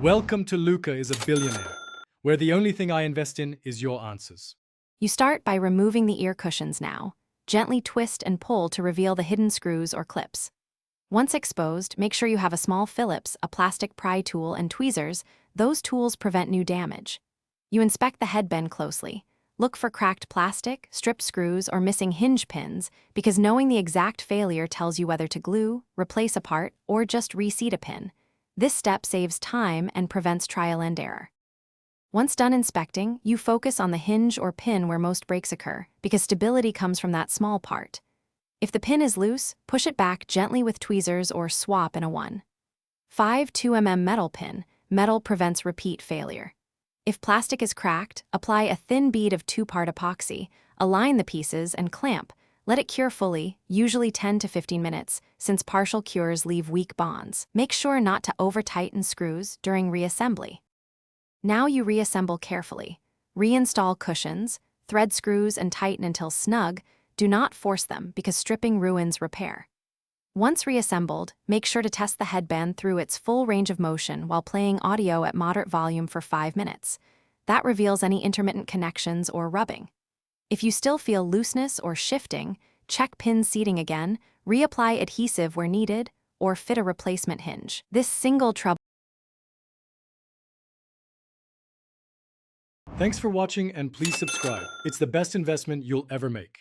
Welcome to Luca is a Billionaire, where the only thing I invest in is your answers. You start by removing the ear cushions now. Gently twist and pull to reveal the hidden screws or clips. Once exposed, make sure you have a small Phillips, a plastic pry tool, and tweezers. Those tools prevent new damage. You inspect the headband closely. Look for cracked plastic, stripped screws, or missing hinge pins, because knowing the exact failure tells you whether to glue, replace a part, or just reseat a pin. This step saves time and prevents trial and error. Once done inspecting, you focus on the hinge or pin where most breaks occur, because stability comes from that small part. If the pin is loose, push it back gently with tweezers or swap in a 1.5 2mm metal pin. Metal prevents repeat failure. If plastic is cracked, apply a thin bead of 2-part epoxy, align the pieces, and clamp. Let it cure fully, usually 10 to 15 minutes, since partial cures leave weak bonds. Make sure not to over-tighten screws during reassembly. Now you reassemble carefully. Reinstall cushions, thread screws, and tighten until snug. Do not force them because stripping ruins repair. Once reassembled, make sure to test the headband through its full range of motion while playing audio at moderate volume for 5 minutes. That reveals any intermittent connections or rubbing. If you still feel looseness or shifting, check pin seating again, reapply adhesive where needed, or fit a replacement hinge. This single trouble. Thanks for watching and please subscribe. It's the best investment you'll ever make.